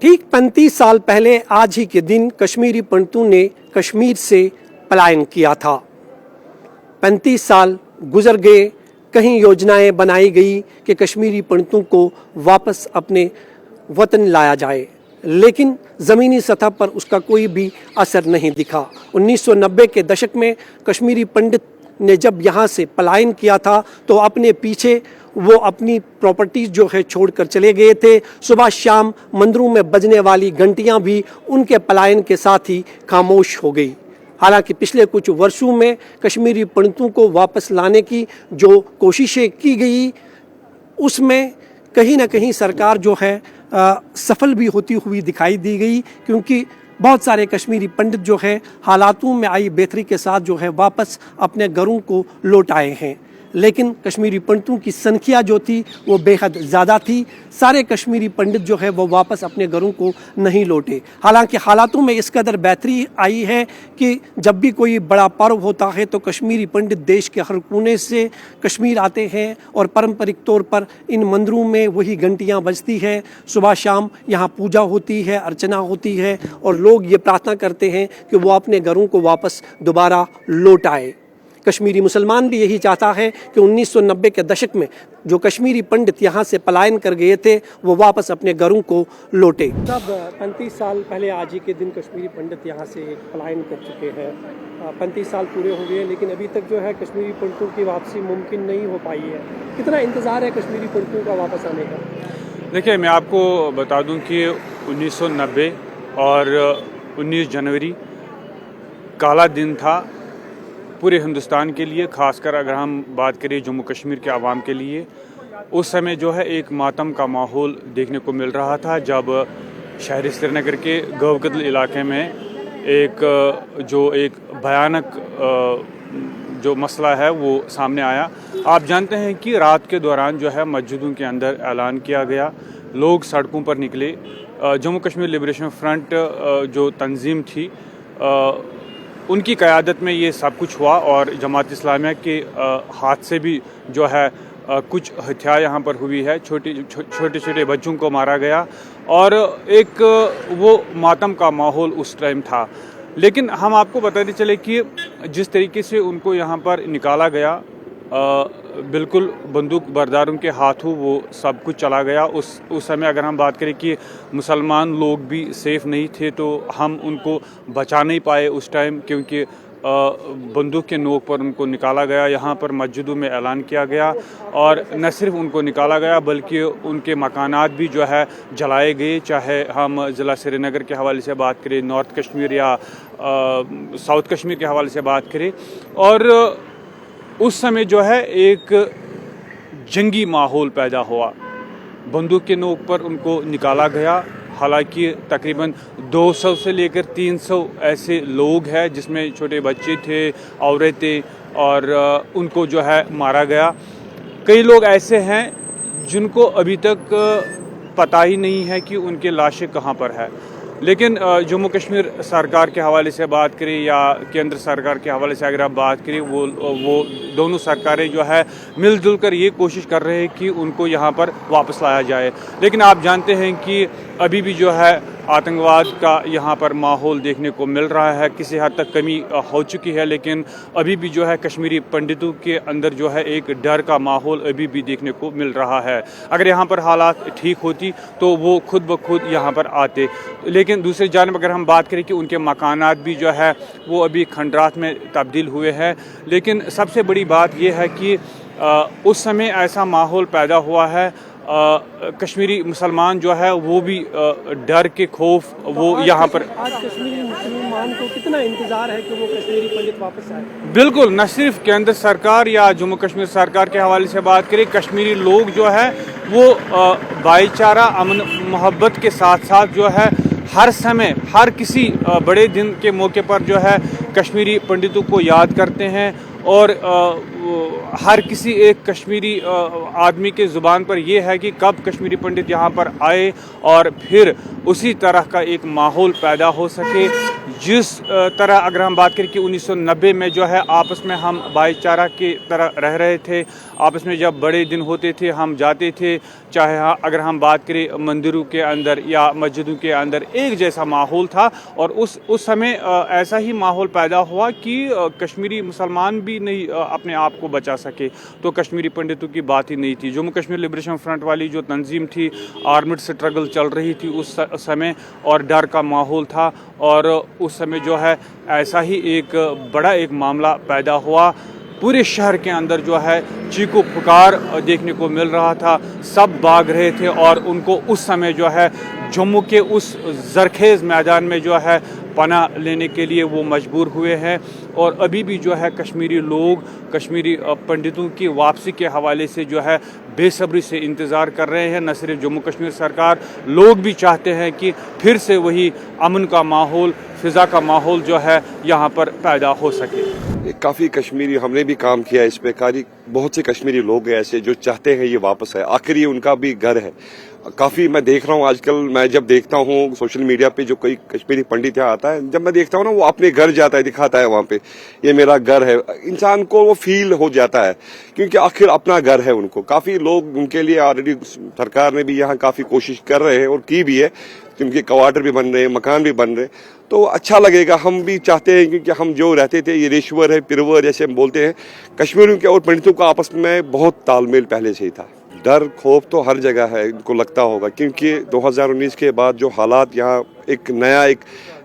ठीक 35 साल पहले आज ही के दिन कश्मीरी पंडितों ने कश्मीर से पलायन किया था। 35 साल गुजर गए, कहीं योजनाएं बनाई गई कि कश्मीरी पंडितों को वापस अपने वतन लाया जाए, लेकिन ज़मीनी सतह पर उसका कोई भी असर नहीं दिखा। 1990 के दशक में कश्मीरी पंडित ने जब यहाँ से पलायन किया था तो अपने पीछे वो अपनी प्रॉपर्टीज जो है छोड़कर चले गए थे। सुबह शाम मंदिरों में बजने वाली घंटियाँ भी उनके पलायन के साथ ही खामोश हो गई। हालांकि पिछले कुछ वर्षों में कश्मीरी पंडितों को वापस लाने की जो कोशिशें की गई, उसमें कहीं ना कहीं सरकार जो है सफल भी होती हुई दिखाई दी गई, क्योंकि बहुत सारे कश्मीरी पंडित जो है हालातों में आई बेहतरी के साथ जो है वापस अपने घरों को लौट आए हैं। लेकिन कश्मीरी पंडितों की संख्या जो थी वो बेहद ज़्यादा थी। सारे कश्मीरी पंडित जो है वो वापस अपने घरों को नहीं लौटे। हालांकि हालातों में इस कदर बेहतरी आई है कि जब भी कोई बड़ा पर्व होता है तो कश्मीरी पंडित देश के हर कोने से कश्मीर आते हैं और पारंपरिक तौर पर इन मंदिरों में वही घंटियां बजती है। सुबह शाम यहाँ पूजा होती है, अर्चना होती है और लोग ये प्रार्थना करते हैं कि वो अपने घरों को वापस दोबारा लौट आए। कश्मीरी मुसलमान भी यही चाहता है कि 1990 के दशक में जो कश्मीरी पंडित यहाँ से पलायन कर गए थे वो वापस अपने घरों को लौटे। तब 35 साल पहले आज ही के दिन कश्मीरी पंडित यहाँ से पलायन कर चुके हैं। 35 साल पूरे हो गए, लेकिन अभी तक जो है कश्मीरी पंडितों की वापसी मुमकिन नहीं हो पाई है। कितना इंतज़ार है कश्मीरी पंडितों का वापस आने का? देखिए, मैं आपको बता दूं कि 1990 और 19 जनवरी काला दिन था पूरे हिंदुस्तान के लिए, खासकर अगर हम बात करें जम्मू कश्मीर के आवाम के लिए। उस समय जो है एक मातम का माहौल देखने को मिल रहा था जब शहर श्रीनगर के गवगदल इलाके में एक भयानक जो मसला है वो सामने आया। आप जानते हैं कि रात के दौरान जो है मस्जिदों के अंदर ऐलान किया गया, लोग सड़कों पर निकले। जम्मू कश्मीर लिबरेशन फ्रंट जो तंजीम थी उनकी क़यादत में ये सब कुछ हुआ और जमात इस्लामिया के हाथ से भी जो है कुछ हत्या यहाँ पर हुई है। छोटे छोटे बच्चों को मारा गया और एक वो मातम का माहौल उस टाइम था। लेकिन हम आपको बताते चले कि जिस तरीके से उनको यहाँ पर निकाला गया, बिल्कुल बंदूक बरदारों के हाथों वो सब कुछ चला गया। उस समय अगर हम बात करें कि मुसलमान लोग भी सेफ़ नहीं थे तो हम उनको बचा नहीं पाए उस टाइम, क्योंकि बंदूक के नोक पर उनको निकाला गया। यहाँ पर मस्जिदों में ऐलान किया गया और न सिर्फ उनको निकाला गया बल्कि उनके मकानात भी जो है जलाए गए। चाहे हम ज़िला श्रीनगर के हवाले से बात करें, नॉर्थ कश्मीर या साउथ कश्मीर के हवाले से बात करें, और उस समय जो है एक जंगी माहौल पैदा हुआ। बंदूक के नोक पर उनको निकाला गया। हालांकि तकरीबन 200 से लेकर 300 ऐसे लोग हैं जिसमें छोटे बच्चे थे, औरतें, और उनको जो है मारा गया। कई लोग ऐसे हैं जिनको अभी तक पता ही नहीं है कि उनके लाशें कहाँ पर है। लेकिन जम्मू कश्मीर सरकार के हवाले से बात करें या केंद्र सरकार के हवाले से अगर आप बात करें, वो दोनों सरकारें जो है मिलजुल कर ये कोशिश कर रहे हैं कि उनको यहाँ पर वापस लाया जाए। लेकिन आप जानते हैं कि अभी भी जो है आतंकवाद का यहाँ पर माहौल देखने को मिल रहा है। किसी हद तक कमी हो चुकी है, लेकिन अभी भी जो है कश्मीरी पंडितों के अंदर जो है एक डर का माहौल अभी भी देखने को मिल रहा है। अगर यहाँ पर हालात ठीक होती तो वो खुद ब खुद यहाँ पर आते। लेकिन दूसरी जानब अगर हम बात करें कि उनके मकानात भी जो है वो अभी खंडरात में तब्दील हुए हैं। लेकिन सबसे बड़ी बात यह है कि उस समय ऐसा माहौल पैदा हुआ है, कश्मीरी मुसलमान जो है वो भी डर के खौफ वो यहाँ पर। आज कश्मीरी मुसलमान को कितना इंतजार है कि वो कश्मीरी पंडित वापस आए? बिल्कुल, न सिर्फ केंद्र सरकार या जम्मू कश्मीर सरकार के हवाले से बात करें, कश्मीरी लोग जो है वो भाईचारा, अमन मोहब्बत के साथ साथ जो है हर समय हर किसी बड़े दिन के मौके पर जो है कश्मीरी पंडितों को याद करते हैं और हर किसी एक कश्मीरी आदमी के ज़ुबान पर यह है कि कब कश्मीरी पंडित यहाँ पर आए और फिर उसी तरह का एक माहौल पैदा हो सके। जिस तरह अगर हम बात करें कि 1990 में जो है आपस में हम भाईचारा की तरह रह रहे थे, आपस में जब बड़े दिन होते थे हम जाते थे, चाहे अगर हम बात करें मंदिरों के अंदर या मस्जिदों के अंदर, एक जैसा माहौल था। और उस समय ऐसा ही माहौल पैदा हुआ कि कश्मीरी मुसलमान भी नहीं अपने आप को बचा सके, तो कश्मीरी पंडितों की बात ही नहीं थी। जम्मू कश्मीर लिबरेशन फ्रंट वाली जो तंजीम थी, आर्मड स्ट्रगल चल रही थी उस समय, और डर का माहौल था। और उस समय जो है ऐसा ही एक बड़ा एक मामला पैदा हुआ। पूरे शहर के अंदर जो है चीखो पुकार देखने को मिल रहा था, सब भाग रहे थे और उनको उस समय जो है जम्मू के उस जरखेज़ मैदान में जो है पनाह लेने के लिए वो मजबूर हुए हैं। और अभी भी जो है कश्मीरी लोग कश्मीरी पंडितों की वापसी के हवाले से जो है बेसब्री से इंतज़ार कर रहे हैं। न सिर्फ जम्मू कश्मीर सरकार, लोग भी चाहते हैं कि फिर से वही अमन का माहौल, फिज़ा का माहौल जो है यहाँ पर पैदा हो सके। काफ़ी कश्मीरी हमने भी काम किया इस पे, बहुत से कश्मीरी लोग हैं ऐसे जो चाहते हैं ये वापस है, आखिर ये उनका भी घर है। काफ़ी मैं देख रहा हूँ आजकल, मैं जब देखता हूँ सोशल मीडिया पे जो कोई कश्मीरी पंडित यहाँ आता है, जब मैं देखता हूँ ना, वो अपने घर जाता है, दिखाता है वहाँ पे ये मेरा घर है। इंसान को वो फील हो जाता है क्योंकि आखिर अपना घर है उनको। काफ़ी लोग उनके लिए ऑलरेडी सरकार ने भी यहाँ काफ़ी कोशिश कर रहे हैं और की भी है, क्योंकि क्वार्टर भी बन रहे हैं, मकान भी बन रहे हैं, तो अच्छा लगेगा। हम भी चाहते हैं क्योंकि हम जो रहते थे, ये रेशवर है, पिरवर जैसे हम बोलते हैं, कश्मीरियों के और पंडितों का आपस में बहुत तालमेल पहले से ही था। डर खौफ तो हर जगह है, इनको लगता होगा, क्योंकि 2019 के बाद जो हालात यहाँ एक नया एक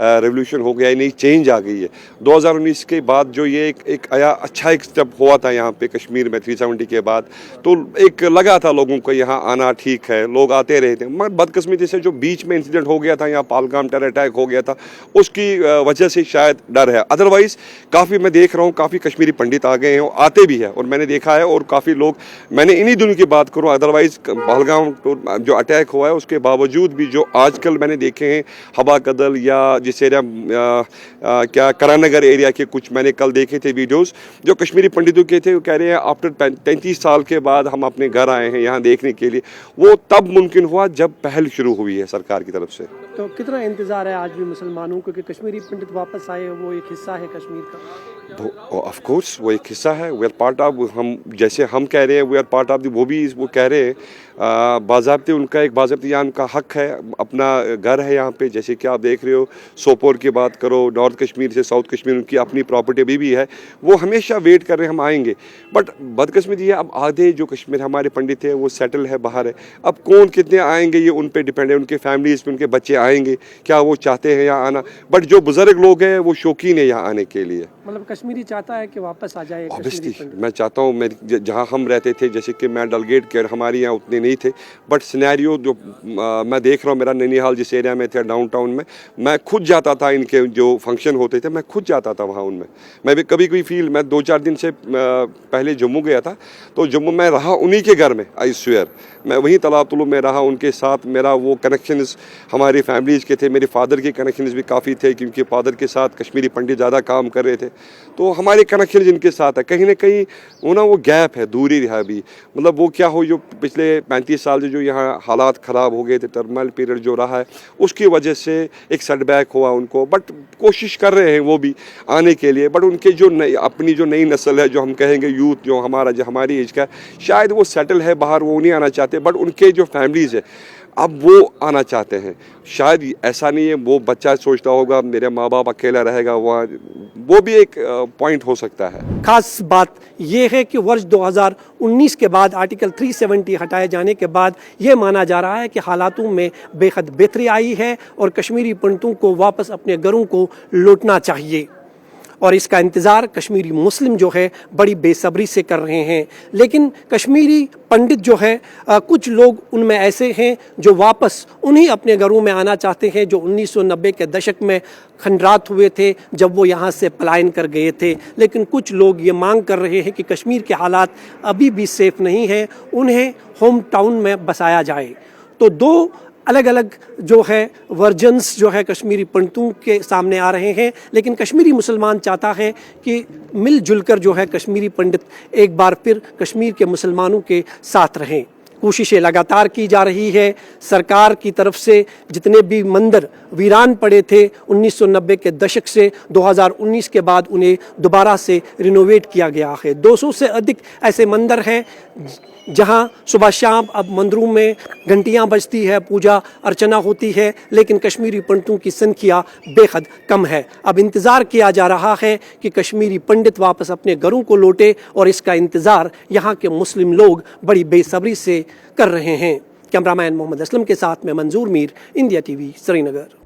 रेवोल्यूशन हो गया है, नई चेंज आ गई है। 2019 के बाद जो ये एक आया अच्छा एक स्टेप हुआ था यहाँ पे कश्मीर में 370 के बाद, तो एक लगा था लोगों को यहाँ आना ठीक है, लोग आते रहे थे। मगर बदकिस्मती से जो बीच में इंसिडेंट हो गया था, यहाँ पहलगाम टेरर अटैक हो गया था, उसकी वजह से शायद डर है। अदरवाइज काफ़ी मैं देख रहा हूँ काफ़ी कश्मीरी पंडित आ गए हैं, आते भी हैं, और मैंने देखा है। और काफ़ी लोग, मैंने इन्हीं दिनों की बात करूँ, अदरवाइज पहलगाम जो अटैक हुआ है उसके बावजूद भी जो आजकल मैंने देखे हैं हवा कदल या जिस एरिया क्या करानगर एरिया के कुछ मैंने कल देखे थे वीडियोस, जो कश्मीरी पंडितों के थे, वो कह रहे हैं आफ्टर 35 साल के बाद हम अपने घर आए हैं यहाँ देखने के लिए। वो तब मुमकिन हुआ जब पहल शुरू हुई है सरकार की तरफ से। तो कितना इंतज़ार है आज भी मुसलमानों को कि कश्मीरी पंडित वापस आए? वो एक हिस्सा है कश्मीर का। ऑफ कोर्स वो एक हिस्सा है, वी आर पार्ट ऑफ, हम जैसे हम कह रहे हैं वी आर पार्ट ऑफ, वो भी वो कह रहे हैं बाज़ाब्ते, उनका एक बाज़ाब्ते यहाँ उनका हक है, अपना घर है यहाँ पे। जैसे कि आप देख रहे हो, सोपोर की बात करो, नॉर्थ कश्मीर से साउथ कश्मीर, उनकी अपनी प्रॉपर्टी भी है, वो हमेशा वेट कर रहे हैं हम आएंगे। बट बदकिस्मती है, अब आधे जो कश्मीर हमारे पंडित है वो सेटल है, बाहर है। अब कौन कितने आएंगे ये उन पर डिपेंड है, उनके फैमिलीज पे, उनके बच्चे आएंगे, क्या वो चाहते हैं यहाँ आना। बट जो बुजुर्ग लोग हैं वो शौकीन है यहाँ आने के लिए। मतलब कश्मीरी चाहता है कि वापस आ जाए? ऑब्वियसली मैं चाहता हूँ, मैं जहाँ हम रहते थे, जैसे कि मैं डलगेट के, हमारे यहाँ उतने नहीं थे, बट सिनेरियो जो मैं देख रहा हूँ, मेरा नैनीहाल जिस एरिया में थे डाउनटाउन में, मैं खुद जाता था, इनके जो फंक्शन होते थे मैं खुद जाता था वहाँ उनमें। मैं भी कभी कोई फील, मैं 2-4 दिन से पहले जम्मू गया था, तो जम्मू में रहा उन्हीं के घर में, आई स्वेयर मैं वहीं तालाब तुलू में रहा उनके साथ। मेरा वो कनेक्शंस हमारी फैमिलीज़ के थे, मेरे फादर के कनेक्शंस भी काफ़ी थे, क्योंकि फादर के साथ कश्मीरी पंडित ज़्यादा काम कर रहे थे, तो हमारे कनेक्शन जिनके साथ है, कहीं ना कहीं वो गैप है, दूरी रहा अभी। मतलब वो क्या हो, जो पिछले 35 साल से जो यहाँ हालात ख़राब हो गए थे, टर्मल पीरियड जो रहा है, उसकी वजह से एक सेटबैक हुआ उनको। बट कोशिश कर रहे हैं वो भी आने के लिए, बट उनके जो अपनी जो नई नस्ल है, जो हम कहेंगे यूथ, जो हमारी एज का, शायद वो सेटल है बाहर, वो नहीं आना चाहते, बट उनके जो फैमिलीज़ है अब वो आना चाहते हैं। शायद ऐसा नहीं है वो बच्चा सोचता होगा मेरे माँ बाप अकेला रहेगा वहाँ, वो भी एक पॉइंट हो सकता है। खास बात यह है कि वर्ष 2019 के बाद आर्टिकल 370 हटाए जाने के बाद ये माना जा रहा है कि हालातों में बेहद बेहतरी आई है और कश्मीरी पंडितों को वापस अपने घरों को लौटना चाहिए, और इसका इंतज़ार कश्मीरी मुस्लिम जो है बड़ी बेसब्री से कर रहे हैं। लेकिन कश्मीरी पंडित जो है कुछ लोग उनमें ऐसे हैं जो वापस उन्हीं अपने घरों में आना चाहते हैं जो 1990 के दशक में खंडरात हुए थे, जब वो यहाँ से पलायन कर गए थे। लेकिन कुछ लोग ये मांग कर रहे हैं कि कश्मीर के हालात अभी भी सेफ नहीं है, उन्हें होम टाउन में बसाया जाए। तो दो अलग अलग जो है वर्जन्स जो है कश्मीरी पंडितों के सामने आ रहे हैं, लेकिन कश्मीरी मुसलमान चाहता है कि मिलजुल कर जो है कश्मीरी पंडित एक बार फिर कश्मीर के मुसलमानों के साथ रहें। कोशिशें लगातार की जा रही है। सरकार की तरफ से जितने भी मंदिर वीरान पड़े थे 1990 के दशक से 2019 के बाद उन्हें दोबारा से रिनोवेट किया गया है। 200 से अधिक ऐसे मंदिर हैं जहां सुबह शाम अब मंदिरों में घंटियां बजती है, पूजा अर्चना होती है, लेकिन कश्मीरी पंडितों की संख्या बेहद कम है। अब इंतज़ार किया जा रहा है कि कश्मीरी पंडित वापस अपने घरों को लौटे और इसका इंतज़ार यहाँ के मुस्लिम लोग बड़ी बेसब्री से कर रहे हैं। कैमरामैन मोहम्मद असलम के साथ में मंजूर मीर, इंडिया टीवी, श्रीनगर।